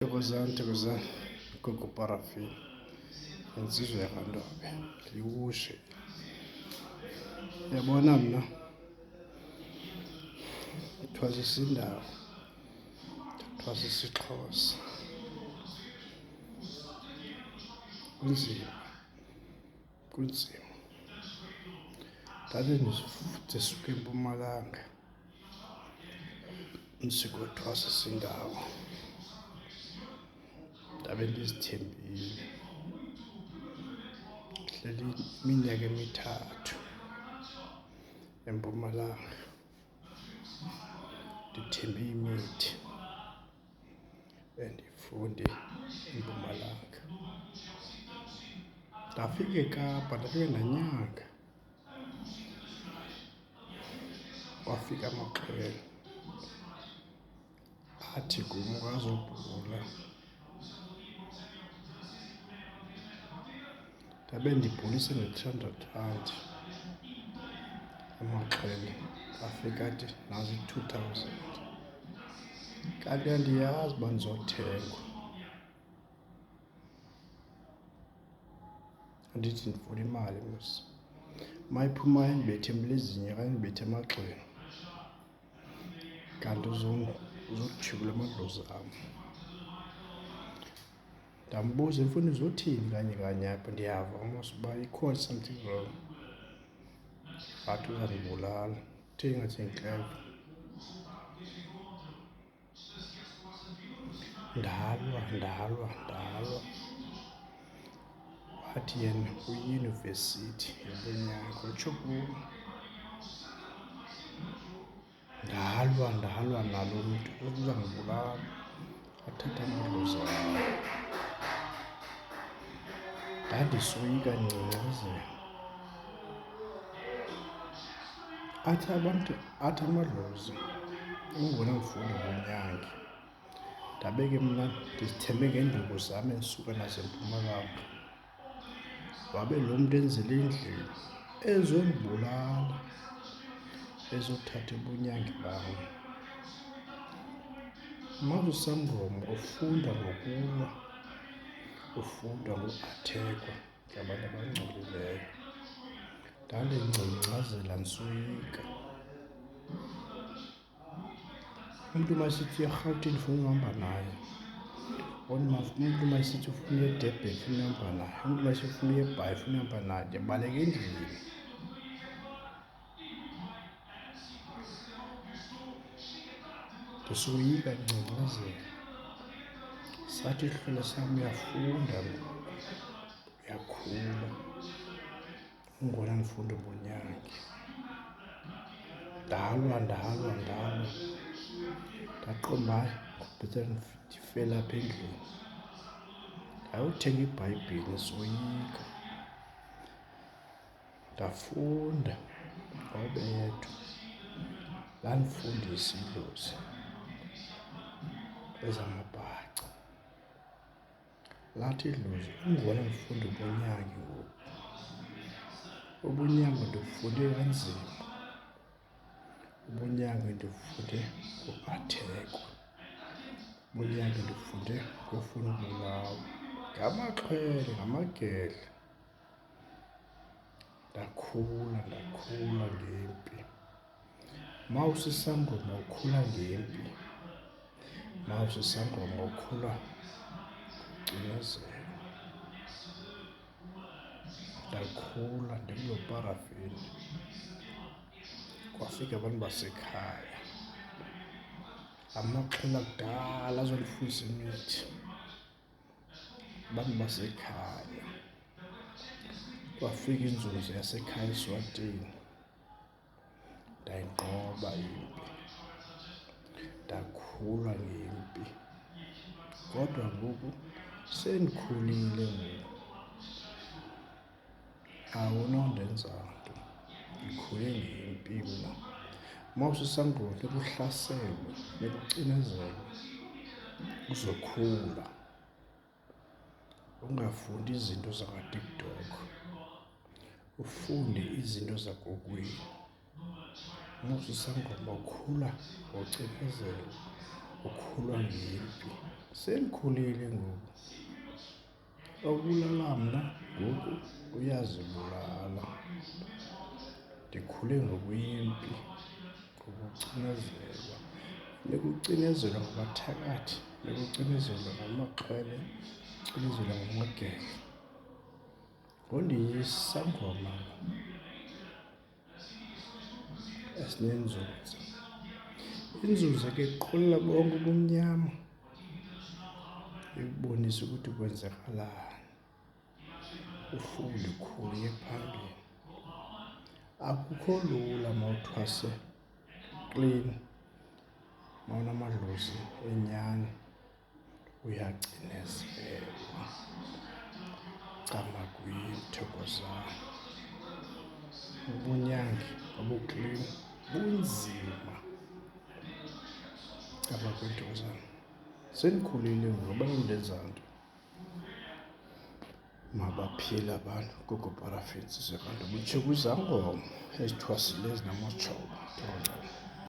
Thokozani gogo Parafini, insizwa yakwaNdlobe liwushe. Uyabona mna thwazisa indawo, thwazisa isiXhosa, kunzima. Ndabe ndisuka eMpumalanga ndisikothwasisa indawo, ndabe ndizithembile. Ndihleli iminyaka emithathu eMpumalanga ndithembe imithi endifunde eMpumalanga. Ndafika eKapa, ndafika ndanyanga. Wafika amaxhwele athi kum azobhula. Ndabe ndibhulise nge-300 amaxhwele afika athi nazi 2,000. Kanti andiyazi uba ndizothengwa. Andithi ndifuna imali mos, mayiphumayo indibethe emlezini okanye indibethe emagxeni, kanti uzothwibula amadlozi am. Ndambuza, mfondini uzothini kanye apha? Ndiyava mos uba ikhona something wrong, wathi uzandibulala. Utheni ngathi ndikleva? Ndalwa. Wathi yena uyiyunivesithi yobunyango, utsho kum. Ndalwa nalo mntu uzandibulala, athatha amadlozi am. Ndandisoyika ndingcungcuzela. Athi amadlozi ungona mfundi wonyango. Ndabe ke mna ndizithembe ngeenduku zam endisuka nazo eMpumalanga, wabe lo mntu enzele endlini ezondibulala, ezothatha ubunyangi bam. Mazi usangoma ufunda ngokulwa, ufunda ngokuathekwa ngabantu abangcolileyo. Ndandingcangcazela ndisoyika. Umntu masithi uya eRhawutini ufuna uhamba naye, umntu masithi ufuna uya eDurban ufuna uhamba naye, umntu masithi ufuna uya eBhayi ufuna uhamba naye. Ndiyabaleka endlini. Ndisoyika, ndingcangcazela. Sathi isihlwele sam, uyafunda, uyakhula, ungona ndifunda ubunyangi. Ndalwa. Ndaqonda uba kubhetere ndifele apha endlini. Ndayothenga iBhayibhile ndisoyika. Ndafunda ngobethwa. Landifundisa idlozi ezamabhaca. Lathi idlozi, ungona ndifunda ubunyangi ngoku. Ubunyango ndibufunde kanzima. Ubunyango ndibufunde ngokuathekwa. Ubunyango ndibufunde ngofuna ubulawa ngamaxhwele, ngamagedla. Ndakhula ngempi. Mawusisangoma ukhula ngempi. Mawusisangoma ukhula ngokucinezela. Ndakhula ndinguParafini. Kwafika abantu basekhaya, amaxhwele akudala azondifundisa imithi. Abantu basekhaya, kwafika inzuzo yasekhaya eSwatini. Ndayinqoba impi, ndakhula ngempi. Kodwa ngoku sendikhulile ngoku, awunondenza nto, ndikhule ngempi mna. Mawusisangoma bekuhlaselwe, bekucinezelwe, uzokhula. Ungafundi izinto zakwaTikTok, ufunde izinto zakokwenu. Mawusisangoma ukhula ngocinezelwa, ukhula ngempi. Sendikhulile ngoku. Okubulala mna ngoku uyazibulala. Ndikhule ngokuyimpi, ngokucinezelwa. Bekucinezelwa ngabathakathi, bekucinezelwa ngamaxhwele, bekucinezelwa ngamagele. Ngondiyisangoma esinenzuzo. Inzuzo ke iqolela bonke ubumnyama, ikubonisa ukuthi kwenzakalani. Ufunde ukhule uye phambili. Akukho lula mawuthwase klini, mawunamadlozi enyani, uyacinezelwa. Camakwini, thokozani. Ubunyangi obuklini bunzima. Camakwini, thokozani. Sendikhulile ngoku, abantu ndenza nto. Mabaphile abantu, kukho parafini sisekanti butshe kwizangoma ezithwasileyo ezinamatshoba. Thokozani.